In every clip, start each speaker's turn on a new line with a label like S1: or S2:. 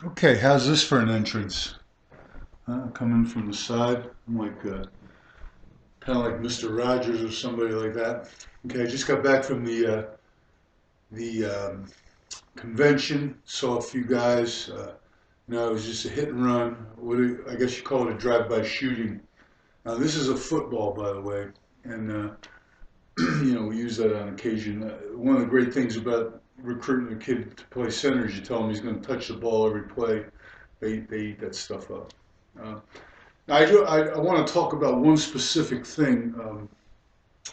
S1: Okay, how's this for an entrance? Coming from the side, I'm like kind of like Mr. Rogers or somebody like that. Okay, I just got back from the convention, saw a few guys. It was just a hit and run. I guess you call it a drive-by shooting. Now this is a football, by the way, and we use that on occasion. One of the great things about recruiting a kid to play center is you tell him he's going to touch the ball every play. They eat that stuff up. Uh, I want to talk about one specific thing.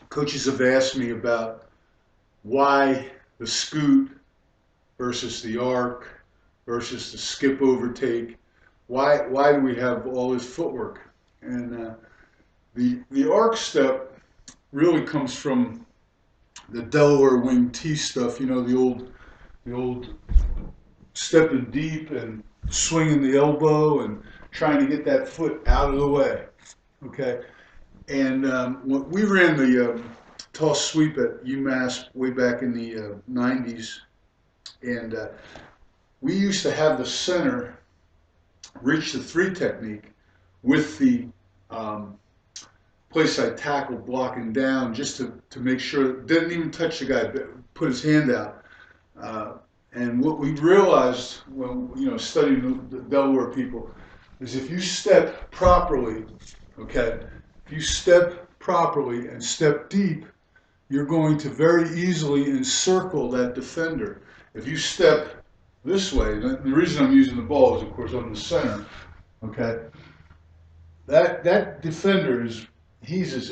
S1: Coaches have asked me about why the scoot versus the arc versus the skip overtake. Why do we have all this footwork? And the arc step really comes from the Delaware wing T stuff. You know, the old stepping deep and swinging the elbow and trying to get that foot out of the way. Okay, and we ran the toss sweep at UMass way back in the '90s, and we used to have the center reach the three technique with the place side tackle blocking down just to make sure didn't even touch the guy, put his hand out. And what we realized when studying the Delaware people is if you step properly, okay, if you step properly and step deep, you're going to very easily encircle that defender. If you step this way, the reason I'm using the ball is, of course, I'm the center. Okay, that defender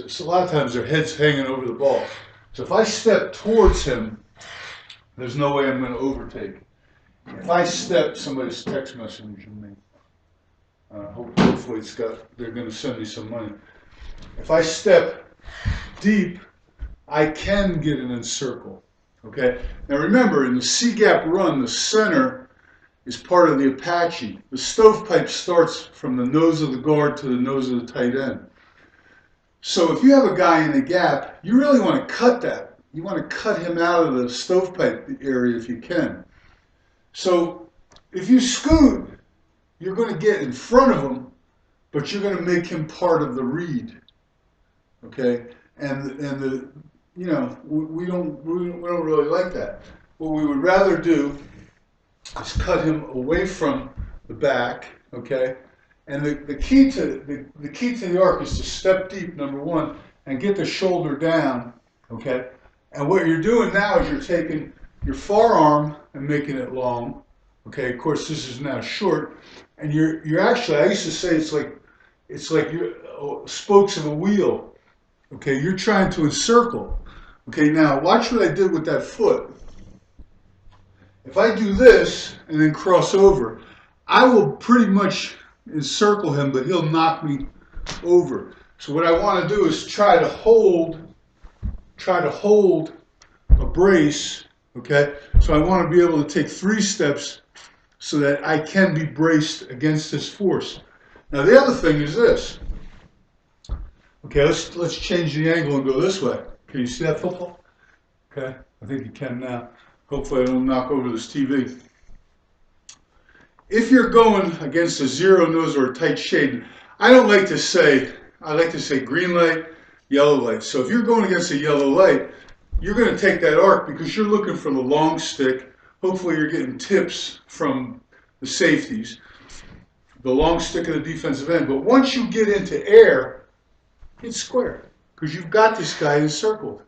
S1: so a lot of times their head's hanging over the ball. So if I step towards him, there's no way I'm going to overtake. If I step, somebody's text messaging me. Hopefully they're going to send me some money. If I step deep, I can get an encircle. Okay. Now remember, in the C-gap run, the center is part of the Apache. The stovepipe starts from the nose of the guard to the nose of the tight end. So if you have a guy in the gap, you really want to cut that. You want to cut him out of the stovepipe area if you can. So if you scoot, you're going to get in front of him, but you're going to make him part of the read. Okay, and we don't really like that. What we would rather do is cut him away from the back. Okay, and the key to the arc is to step deep, number one, and get the shoulder down. Okay, and what you're doing now is you're taking your forearm and making it long. Okay, of course this is now short, and you're actually, I used to say it's like you're spokes of a wheel. Okay, you're trying to encircle. Okay, now watch what I did with that foot. If I do this and then cross over, I will pretty much encircle him, but he'll knock me over. So what I want to do is try to hold a brace. Okay, so I want to be able to take 3 steps so that I can be braced against this force. Now the other thing is this. Okay, let's change the angle and go this way. Can you see that football? Okay, I think you can now. Hopefully I don't knock over this TV. If you're going against a zero nose or a tight shade, I like to say green light, yellow light. So if you're going against a yellow light, you're going to take that arc because you're looking for the long stick. Hopefully you're getting tips from the safeties, the long stick of the defensive end. But once you get into air, it's square because you've got this guy encircled.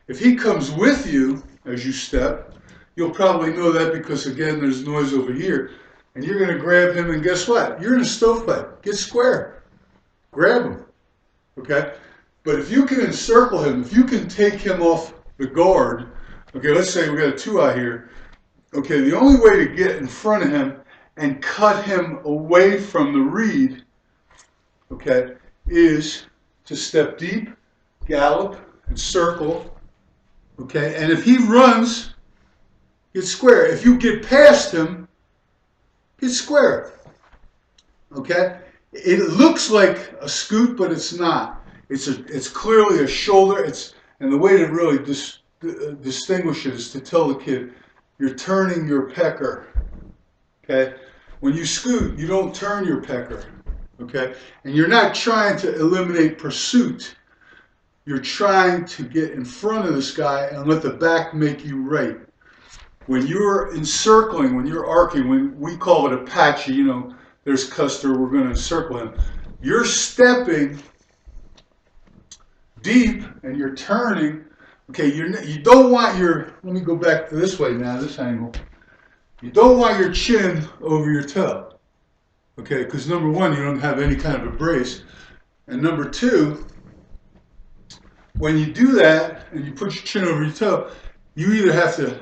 S1: If he comes with you as you step, you'll probably know that because, again, there's noise over here. And you're going to grab him, and guess what? You're in a stovepipe. Get square. Grab him. Okay? But if you can encircle him, if you can take him off the guard, okay, let's say we got a 2-eye here. Okay, the only way to get in front of him and cut him away from the read, okay, is to step deep, gallop, and circle. Okay, and if he runs, get square. If you get past him, get square. Okay, it looks like a scoot, but it's not. It's clearly a shoulder. And the way to really distinguish it is to tell the kid, you're turning your pecker. Okay, When you scoot, you don't turn your pecker, okay? And you're not trying to eliminate pursuit. You're trying to get in front of this guy and let the back make you right. When you're encircling, when you're arcing, when we call it Apache, you know, there's Custer, we're going to encircle him. You're stepping deep and you're turning. Okay, you don't want your, let me go back to this way now, this angle. You don't want your chin over your toe. Okay, because number one, you don't have any kind of a brace. And number two, when you do that and you put your chin over your toe, you either have to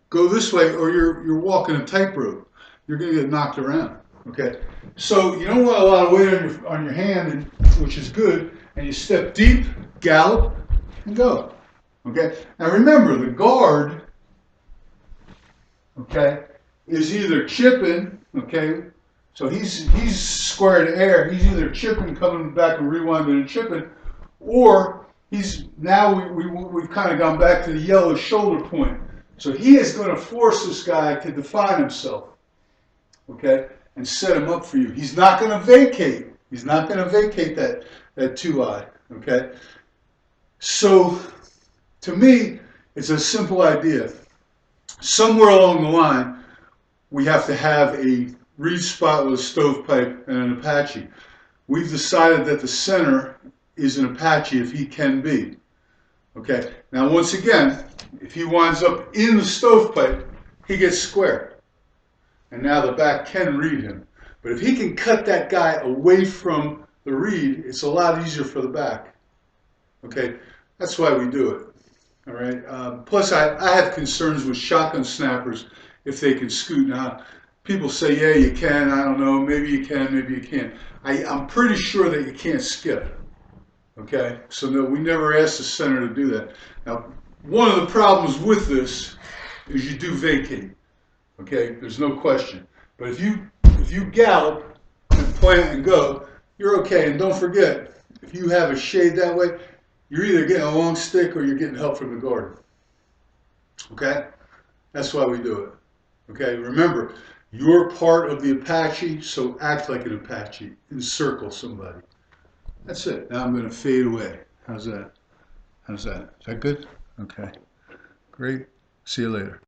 S1: go this way or you're walking a tightrope. You're going to get knocked around. Okay, so you don't want a lot of weight on your hand, which is good. And you step deep, gallop, and go. Okay. Now remember, the guard, okay, is either chipping. Okay, so he's square to air. He's either chipping, coming back and rewinding and chipping, or he's now we've kind of gone back to the yellow shoulder point. So he is going to force this guy to define himself, okay, and set him up for you. He's not going to vacate. He's not going to vacate that two-eye, okay. So to me, it's a simple idea. Somewhere along the line, we have to have a reed spot with a stovepipe and an Apache. We've decided that the center is an Apache if he can be. Okay, now once again, if he winds up in the stovepipe, he gets square. And now the back can read him. But if he can cut that guy away from the reed, it's a lot easier for the back. Okay, that's why we do it. All right. Plus, I have concerns with shotgun snappers if they can scoot. Now, people say, yeah, you can. I don't know. Maybe you can. Maybe you can't. I'm pretty sure that you can't skip. Okay. So no, we never asked the center to do that. Now, one of the problems with this is you do vacate. Okay. There's no question. But if you gallop and plant and go, you're okay. And don't forget, if you have a shade that way, you're either getting a long stick or you're getting help from the guard. Okay? That's why we do it. Okay? Remember, you're part of the Apache, so act like an Apache. Encircle somebody. That's it. Now I'm going to fade away. How's that? How's that? Is that good? Okay. Great. See you later.